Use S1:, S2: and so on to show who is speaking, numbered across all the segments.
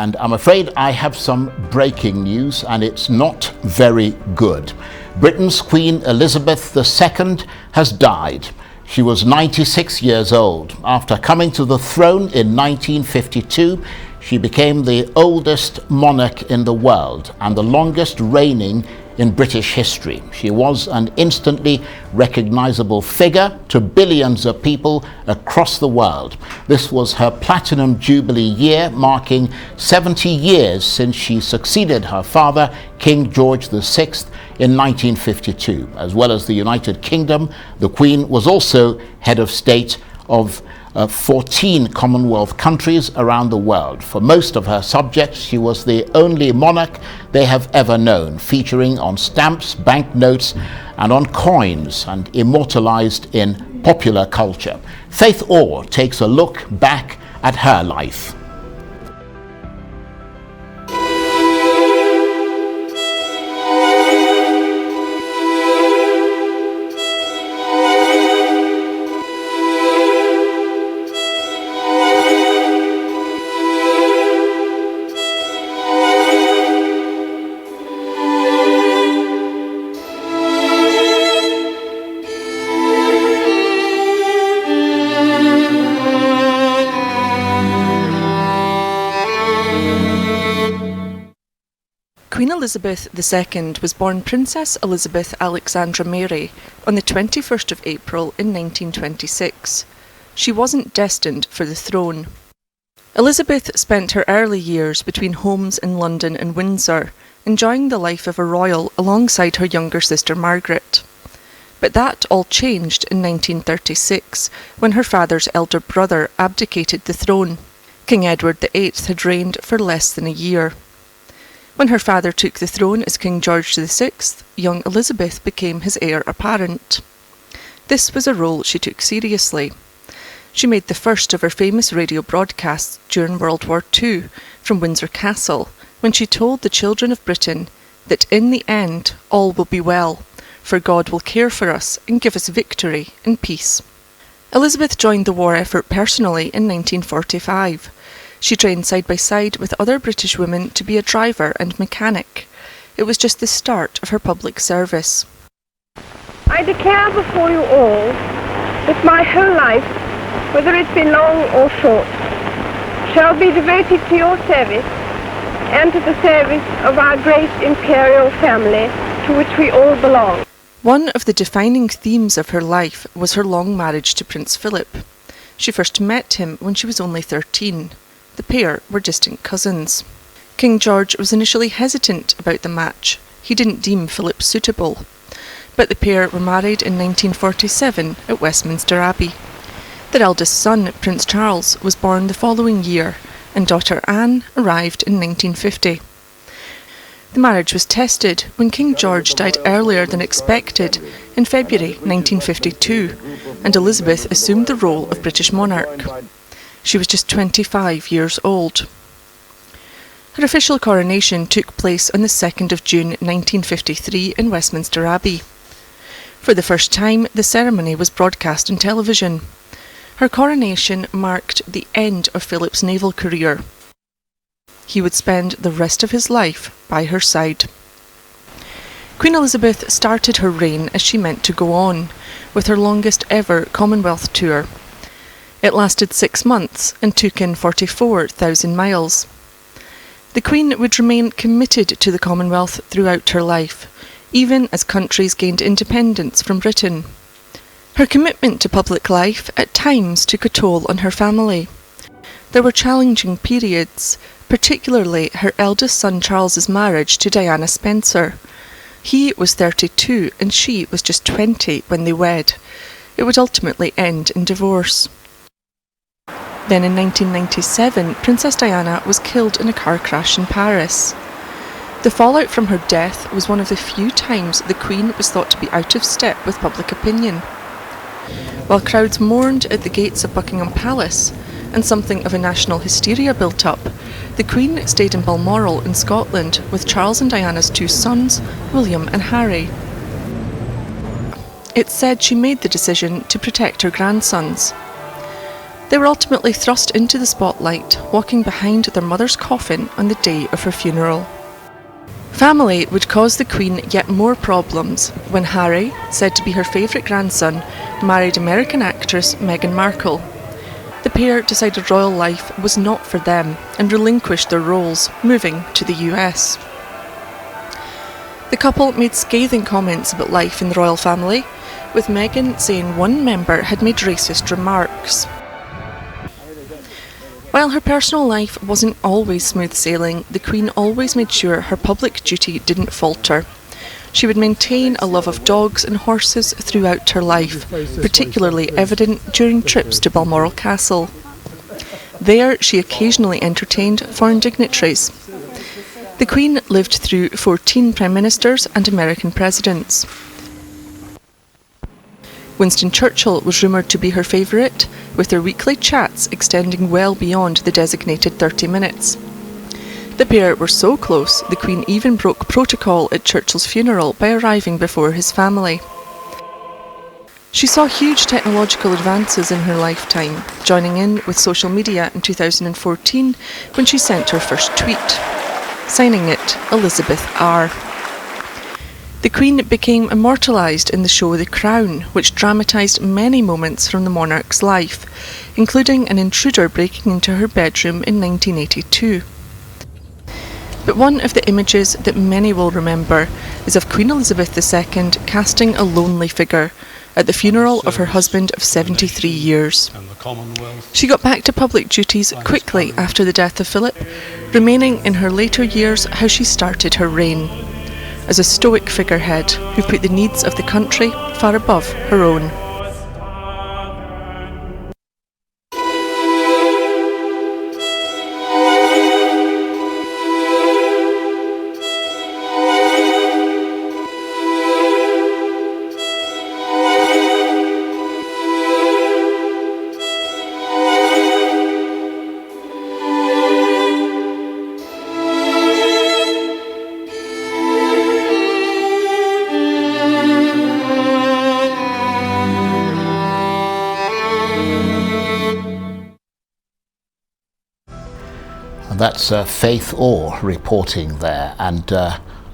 S1: And I'm afraid I have some breaking news, and it's not very good. Britain's Queen Elizabeth II has died. She was 96 years old. After coming to the throne in 1952, she became the oldest monarch in the world and the longest reigning in British history. She was an instantly recognizable figure to billions of people across the world. This was her Platinum Jubilee year, marking 70 years since she succeeded her father, King George VI, in 1952. As well as the United Kingdom, the Queen was also head of state of 14 Commonwealth countries around the world. For most of her subjects, she was the only monarch they have ever known, featuring on stamps, banknotes, and on coins, and immortalized in popular culture. Faith Orr takes a look back at her life.
S2: Queen Elizabeth II was born Princess Elizabeth Alexandra Mary on the 21st of April in 1926. She wasn't destined for the throne. Elizabeth spent her early years between homes in London and Windsor, enjoying the life of a royal alongside her younger sister Margaret. But that all changed in 1936, when her father's elder brother abdicated the throne. King Edward VIII had reigned for less than a year. When her father took the throne as King George VI, young Elizabeth became his heir apparent. This was a role she took seriously. She made the first of her famous radio broadcasts during World War II from Windsor Castle, when she told the children of Britain that in the end all will be well, for God will care for us and give us victory and peace. Elizabeth joined the war effort personally in 1945. She trained side by side with other British women to be a driver and mechanic. It was just the start of her public service.
S3: I declare before you all that my whole life, whether it be long or short, shall be devoted to your service and to the service of our great imperial family to which we all belong.
S2: One of the defining themes of her life was her long marriage to Prince Philip. She first met him when she was only 13. The pair were distant cousins. King George was initially hesitant about the match. He didn't deem Philip suitable. But the pair were married in 1947 at Westminster Abbey. Their eldest son, Prince Charles, was born the following year, and daughter Anne arrived in 1950. The marriage was tested when King George died earlier than expected in February 1952, and Elizabeth assumed the role of British monarch. She was just 25 years old. Her official coronation took place on the 2nd of June 1953 in Westminster Abbey. For the first time, the ceremony was broadcast on television. Her coronation marked the end of Philip's naval career. He would spend the rest of his life by her side. Queen Elizabeth started her reign as she meant to go on, with her longest ever Commonwealth tour. It lasted 6 months and took in 44,000 miles. The Queen would remain committed to the Commonwealth throughout her life, even as countries gained independence from Britain. Her commitment to public life at times took a toll on her family. There were challenging periods, particularly her eldest son Charles's marriage to Diana Spencer. He was 32 and she was just 20 when they wed. It would ultimately end in divorce. Then in 1997, Princess Diana was killed in a car crash in Paris. The fallout from her death was one of the few times the Queen was thought to be out of step with public opinion. While crowds mourned at the gates of Buckingham Palace, and something of a national hysteria built up, the Queen stayed in Balmoral in Scotland with Charles and Diana's 2 sons, William and Harry. It's said she made the decision to protect her grandsons. They were ultimately thrust into the spotlight, walking behind their mother's coffin on the day of her funeral. Family would cause the Queen yet more problems when Harry, said to be her favourite grandson, married American actress Meghan Markle. The pair decided royal life was not for them and relinquished their roles, moving to the US. The couple made scathing comments about life in the royal family, with Meghan saying one member had made racist remarks. While her personal life wasn't always smooth sailing, the Queen always made sure her public duty didn't falter. She would maintain a love of dogs and horses throughout her life, particularly evident during trips to Balmoral Castle. There, she occasionally entertained foreign dignitaries. The Queen lived through 14 Prime Ministers and American presidents. Winston Churchill was rumoured to be her favourite, with their weekly chats extending well beyond the designated 30 minutes. The pair were so close, the Queen even broke protocol at Churchill's funeral by arriving before his family. She saw huge technological advances in her lifetime, joining in with social media in 2014 when she sent her first tweet, signing it Elizabeth R. The Queen became immortalised in the show The Crown, which dramatised many moments from the monarch's life, including an intruder breaking into her bedroom in 1982. But one of the images that many will remember is of Queen Elizabeth II casting a lonely figure at the funeral of her husband of 73 years.
S4: And the Commonwealth.
S2: She got back to public duties quickly after the death of Philip, remaining in her later years how she started her reign, as a stoic figurehead who put the needs of the country far above her own.
S1: That's Faith Orr reporting there. And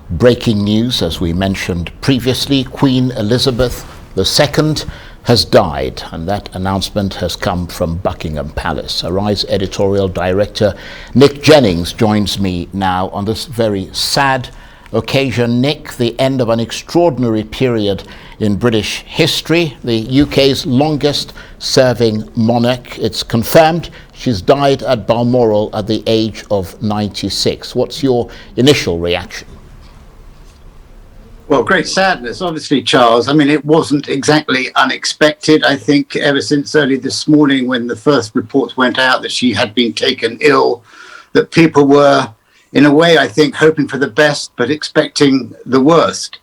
S1: breaking news, as we mentioned previously, Queen Elizabeth II has died, and that announcement has come from Buckingham Palace. Arise editorial director Nick Jennings joins me now on this very sad occasion. Nick, the end of an extraordinary period in British history, the UK's longest serving monarch. It's confirmed she's died at Balmoral at the age of 96. What's your initial reaction?
S5: Well, great sadness, obviously, Charles. I mean, it wasn't exactly unexpected. I think ever since early this morning when the first reports went out that she had been taken ill, that people were, in a way, I think, hoping for the best, but expecting the worst.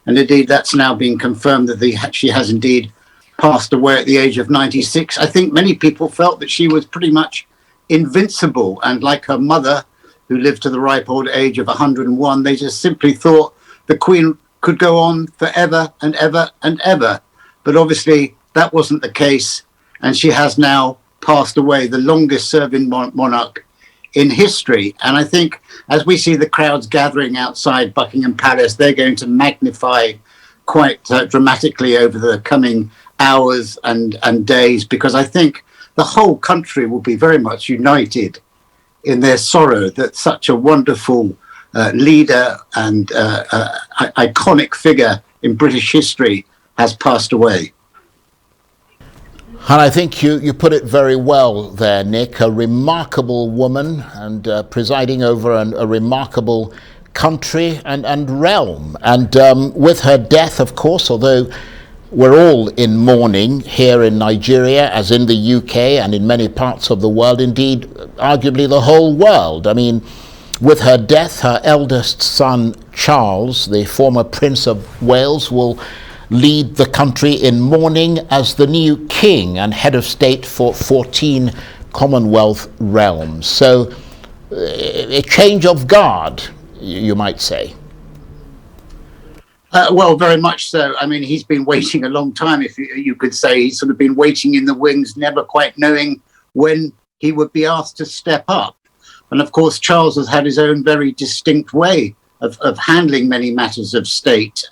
S5: And indeed, that's now been confirmed that she has indeed passed away at the age of 96. I think many people felt that she was pretty much invincible. And like her mother, who lived to the ripe old age of 101, they just simply thought the Queen could go on forever and ever and ever. But obviously, that wasn't the case. And she has now passed away, the longest serving monarch in history. And I think as we see the crowds gathering outside Buckingham Palace, they're going to magnify quite dramatically over the coming hours and days, because I think the whole country will be very much united in their sorrow that such a wonderful leader and iconic figure in British history has passed away.
S1: And I think you put it very well there, Nick. A remarkable woman and presiding over a remarkable country and realm. And with her death, of course, although we're all in mourning here in Nigeria, as in the UK and in many parts of the world, indeed, arguably the whole world. I mean, with her death, her eldest son, Charles, the former Prince of Wales, will lead the country in mourning as the new king and head of state for 14 Commonwealth realms. So a change of guard, you might say.
S5: Well, very much so. I mean, he's been waiting a long time, if you could say. He's sort of been waiting in the wings, never quite knowing when he would be asked to step up. And of course, Charles has had his own very distinct way of handling many matters of state.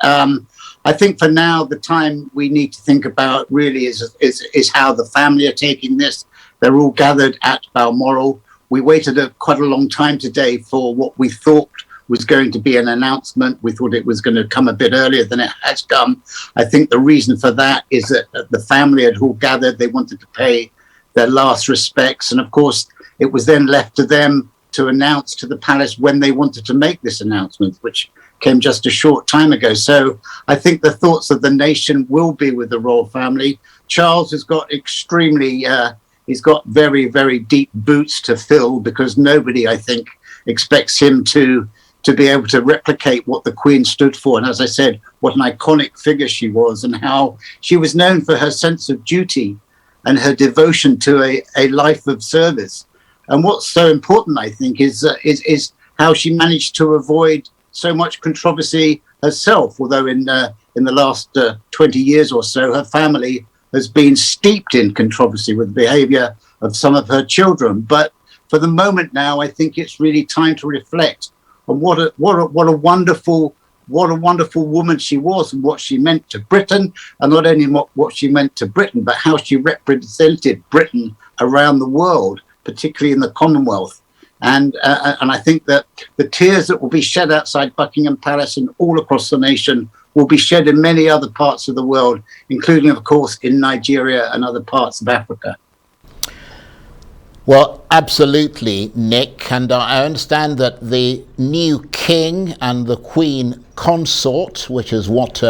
S5: I think for now, the time we need to think about really is how the family are taking this. They're all gathered at Balmoral. We waited quite a long time today for what we thought was going to be an announcement. We thought it was going to come a bit earlier than it has come. I think the reason for that is that the family had all gathered. They wanted to pay their last respects. And of course, it was then left to them to announce to the palace when they wanted to make this announcement, which came just a short time ago. So I think the thoughts of the nation will be with the royal family. Charles has got he's got very, very deep boots to fill, because nobody, I think, expects him to be able to replicate what the Queen stood for. And as I said, what an iconic figure she was, and how she was known for her sense of duty and her devotion to a life of service. And what's so important, I think, is how she managed to avoid so much controversy herself, although in the last 20 years or so, her family has been steeped in controversy with the behaviour of some of her children. But for the moment now, I think it's really time to reflect on what a wonderful woman she was, and what she meant to Britain, and not only what she meant to Britain, but how she represented Britain around the world, particularly in the Commonwealth. And I think that the tears that will be shed outside Buckingham Palace and all across the nation will be shed in many other parts of the world, including, of course, in Nigeria and other parts of Africa.
S1: Well, absolutely, Nick. And I understand that the new king and the Queen consort, which is what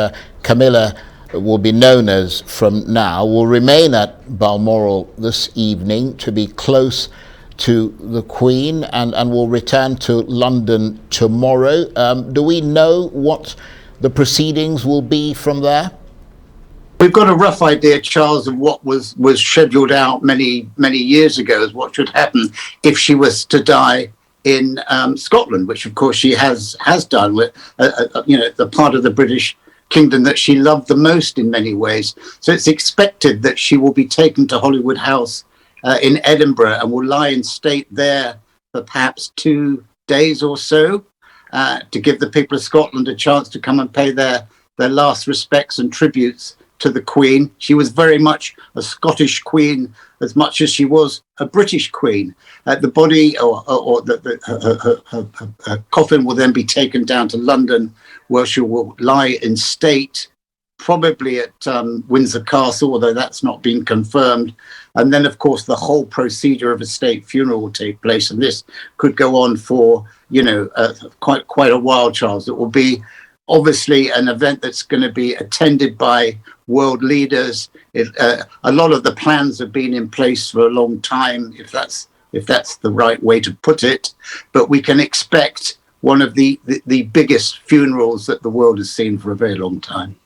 S1: Camilla will be known as from now, will remain at Balmoral this evening to be close to the Queen, and will return to London tomorrow. Do we know what the proceedings will be from there?
S5: We've got a rough idea, Charles, of what was scheduled out many years ago as what should happen if she was to die in Scotland, which of course she has done, with the part of the British kingdom that she loved the most in many ways. So it's expected that she will be taken to Holywood House in Edinburgh and will lie in state there for perhaps 2 days or so, to give the people of Scotland a chance to come and pay their last respects and tributes to the Queen. She was very much a Scottish Queen as much as she was a British Queen. The body or her coffin will then be taken down to London, where she will lie in state, probably at Windsor Castle, although that's not been confirmed. And then, of course, the whole procedure of a state funeral will take place, and this could go on for quite a while, Charles. It will be obviously an event that's going to be attended by world leaders. A lot of the plans have been in place for a long time, if that's the right way to put it. But we can expect one of the biggest funerals that the world has seen for a very long time.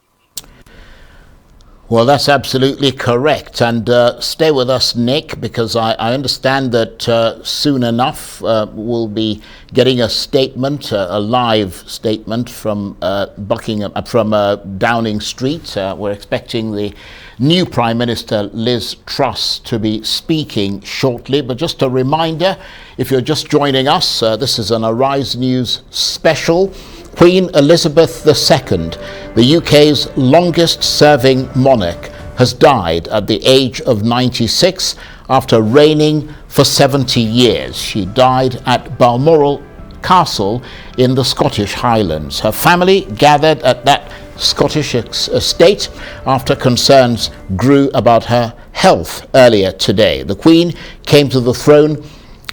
S1: Well, that's absolutely correct. And stay with us, Nick, because I understand that soon enough we'll be getting a statement, a live statement from Buckingham, from Downing Street. We're expecting the new Prime Minister, Liz Truss, to be speaking shortly. But just a reminder, if you're just joining us, this is an Arise News special. Queen Elizabeth II, the UK's longest-serving monarch, has died at the age of 96 after reigning for 70 years. She died at Balmoral Castle in the Scottish Highlands. Her family gathered at that Scottish estate after concerns grew about her health earlier today. The Queen came to the throne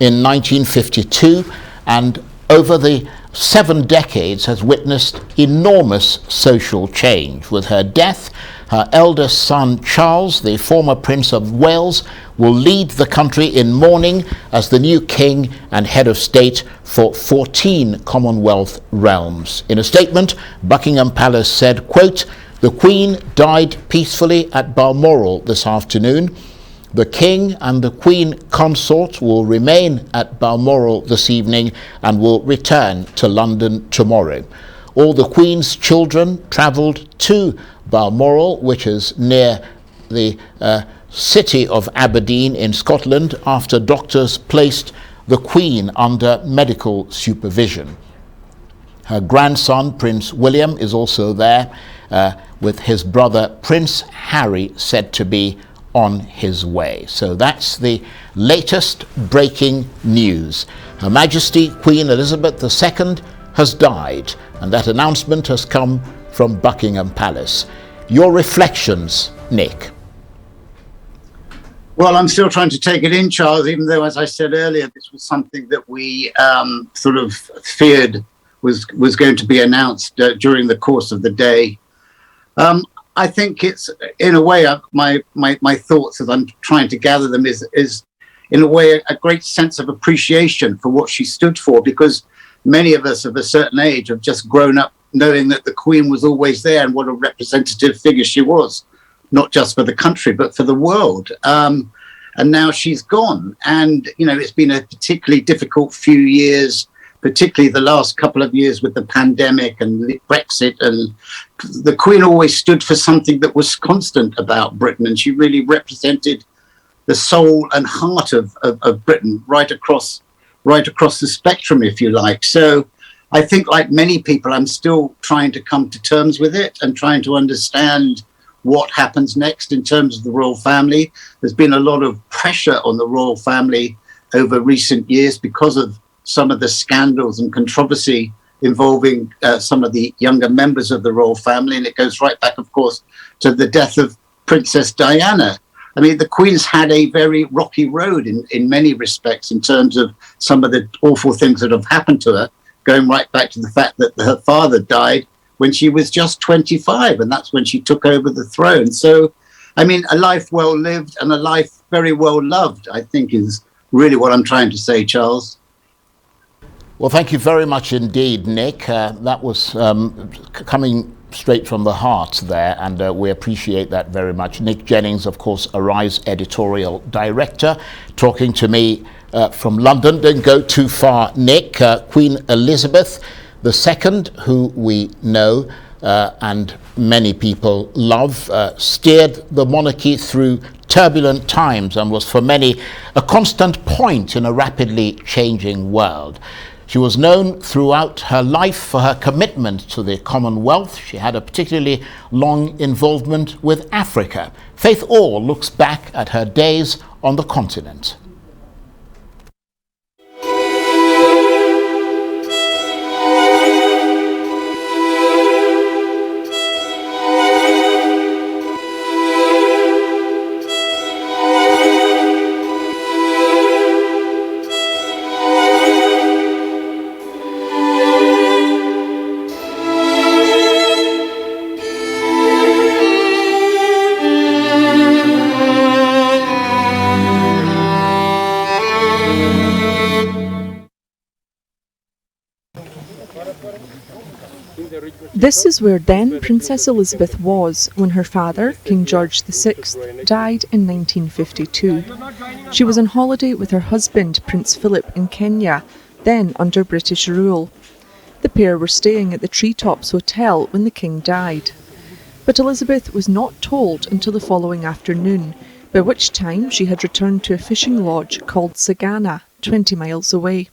S1: in 1952 and over the 7 decades has witnessed enormous social change. With her death, her eldest son Charles, the former Prince of Wales, will lead the country in mourning as the new king and head of state for 14 Commonwealth realms. In a statement, Buckingham Palace said, quote, "The Queen died peacefully at Balmoral this afternoon. The King and the Queen consort will remain at Balmoral this evening and will return to London tomorrow." All the Queen's children travelled to Balmoral, which is near the city of Aberdeen in Scotland after doctors placed the Queen under medical supervision. Her grandson, Prince William, is also there, with his brother, Prince Harry, said to be on his way. So that's the latest breaking news. Her Majesty Queen Elizabeth II has died, and that announcement has come from Buckingham Palace. Your reflections, Nick?
S5: Well, I'm still trying to take it in, Charles, even though, as I said earlier, this was something that we sort of feared was going to be announced during the course of the day. I think it's, in a way, my thoughts as I'm trying to gather them is in a way a great sense of appreciation for what she stood for, because many of us of a certain age have just grown up knowing that the Queen was always there and what a representative figure she was, not just for the country, but for the world. And now she's gone. And, you know, it's been a particularly difficult few years, particularly the last couple of years with the pandemic and Brexit. And the Queen always stood for something that was constant about Britain. And she really represented the soul and heart of Britain right across the spectrum, if you like. So I think, like many people, I'm still trying to come to terms with it and trying to understand what happens next in terms of the royal family. There's been a lot of pressure on the royal family over recent years because of some of the scandals and controversy involving some of the younger members of the royal family. And it goes right back, of course, to the death of Princess Diana. I mean, the Queen's had a very rocky road in many respects in terms of some of the awful things that have happened to her, going right back to the fact that her father died when she was just 25, and that's when she took over the throne. So, I mean, a life well lived and a life very well loved, I think, is really what I'm trying to say, Charles.
S1: Well, thank you very much indeed, Nick. That was coming straight from the heart there, and we appreciate that very much. Nick Jennings, of course, Arise editorial director, talking to me from London. Don't go too far, Nick. Queen Elizabeth II, who we know and many people love, steered the monarchy through turbulent times and was for many a constant point in a rapidly changing world. She was known throughout her life for her commitment to the Commonwealth. She had a particularly long involvement with Africa. Faith Orr looks back at her days on the continent.
S2: This is where then Princess Elizabeth was when her father, King George VI, died in 1952. She was on holiday with her husband, Prince Philip, in Kenya, then under British rule. The pair were staying at the Treetops Hotel when the King died. But Elizabeth was not told until the following afternoon, by which time she had returned to a fishing lodge called Sagana, 20 miles away.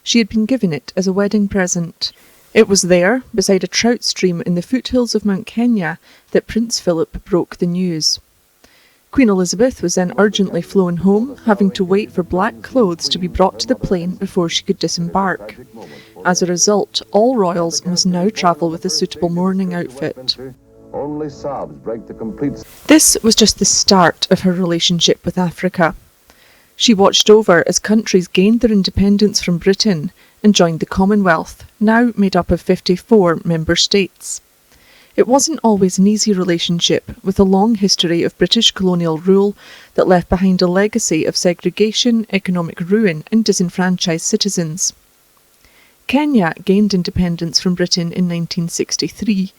S2: She had been given it as a wedding present. It was there, beside a trout stream in the foothills of Mount Kenya, that Prince Philip broke the news. Queen Elizabeth was then urgently flown home, having to wait for black clothes to be brought to the plane before she could disembark. As a result, all royals must now travel with a suitable mourning outfit.
S4: Only sobs break the complete.
S2: This was just the start of her relationship with Africa. She watched over as countries gained their independence from Britain and joined the Commonwealth, now made up of 54 member states. It wasn't always an easy relationship, with a long history of British colonial rule that left behind a legacy of segregation, economic ruin and disenfranchised citizens. Kenya gained independence from Britain in 1963,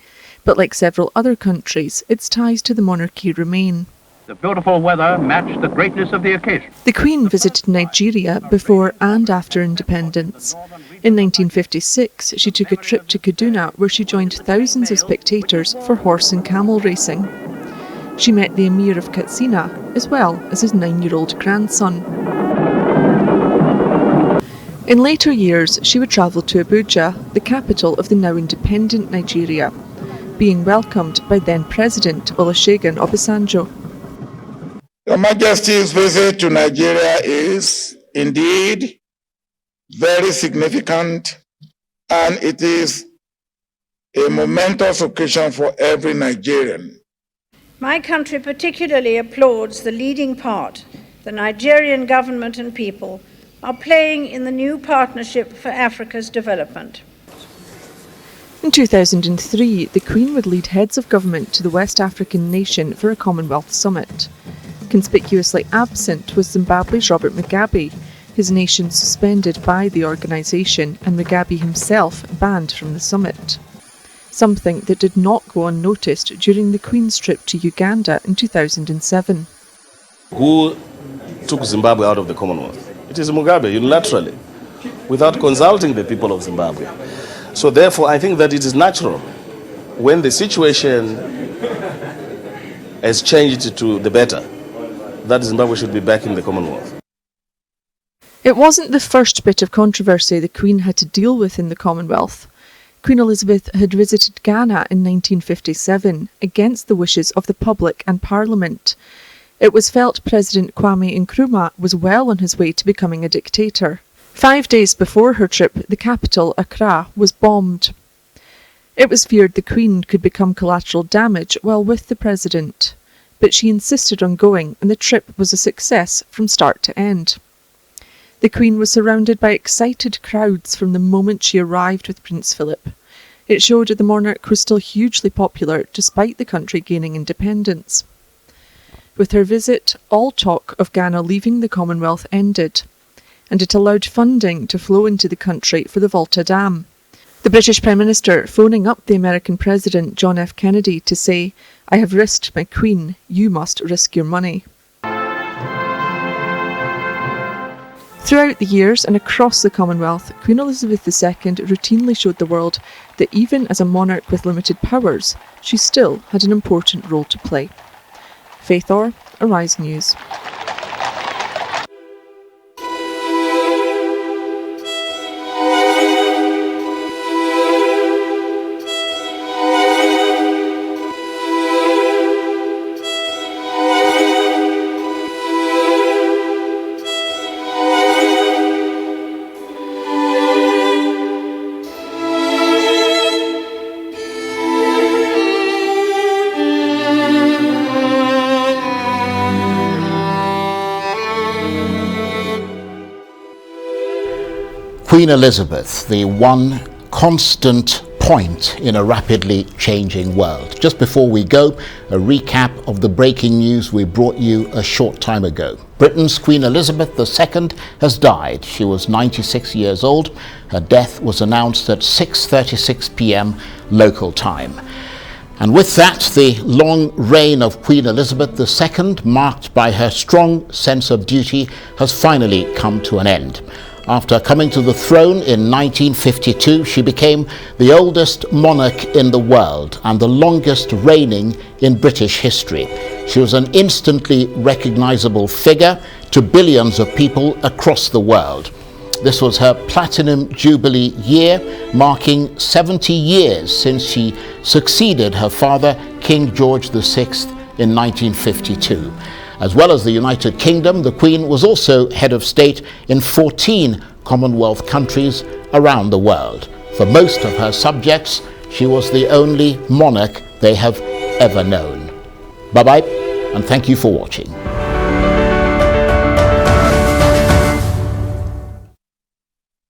S2: but like several other countries, its ties to the monarchy remain.
S6: The beautiful weather matched the greatness of the occasion.
S2: The Queen visited Nigeria before and after independence. In 1956, she took a trip to Kaduna where she joined thousands of spectators for horse and camel racing. She met the Emir of Katsina, as well as his 9-year-old grandson. In later years, she would travel to Abuja, the capital of the now independent Nigeria, being welcomed by then-President Olusegun Obasanjo.
S7: Your Majesty's visit to Nigeria is indeed very significant, and it is a momentous occasion for every Nigerian.
S8: My country particularly applauds the leading part the Nigerian government and people are playing in the new Partnership for Africa's Development.
S2: In 2003, the Queen would lead heads of government to the West African nation for a Commonwealth summit. Conspicuously absent was Zimbabwe's Robert Mugabe, his nation suspended by the organisation and Mugabe himself banned from the summit. Something that did not go unnoticed during the Queen's trip to Uganda in 2007.
S9: Who took Zimbabwe out of the Commonwealth? It is Mugabe, unilaterally, without consulting the people of Zimbabwe. So therefore, I think that it is natural, when the situation has changed to the better, that Zimbabwe should be back in the Commonwealth.
S2: It wasn't the first bit of controversy the Queen had to deal with in the Commonwealth. Queen Elizabeth had visited Ghana in 1957 against the wishes of the public and Parliament. It was felt President Kwame Nkrumah was well on his way to becoming a dictator. 5 days before her trip, the capital, Accra, was bombed. It was feared the Queen could become collateral damage while with the President, but she insisted on going and the trip was a success from start to end. The Queen was surrounded by excited crowds from the moment she arrived with Prince Philip. It showed the monarch was still hugely popular despite the country gaining independence. With her visit, all talk of Ghana leaving the Commonwealth ended, and it allowed funding to flow into the country for the Volta Dam. The British Prime Minister phoning up the American President John F. Kennedy to say, "I have risked my Queen, you must risk your money." Throughout the years and across the Commonwealth, Queen Elizabeth II routinely showed the world that even as a monarch with limited powers, she still had an important role to play. Faith Orr, Arise News.
S1: Queen Elizabeth, the one constant point in a rapidly changing world. Just before we go, a recap of the breaking news we brought you a short time ago. Britain's Queen Elizabeth II has died. She was 96 years old. Her death was announced at 6:36 p.m. local time. And with that, the long reign of Queen Elizabeth II, marked by her strong sense of duty, has finally come to an end. After coming to the throne in 1952, she became the oldest monarch in the world and the longest reigning in British history. She was an instantly recognizable figure to billions of people across the world. This was her Platinum Jubilee year, marking 70 years since she succeeded her father, King George VI, in 1952. As well as the United Kingdom, the Queen was also head of state in 14 Commonwealth countries around the world. For most of her subjects, she was the only monarch they have ever known. Bye-bye, and thank you for watching.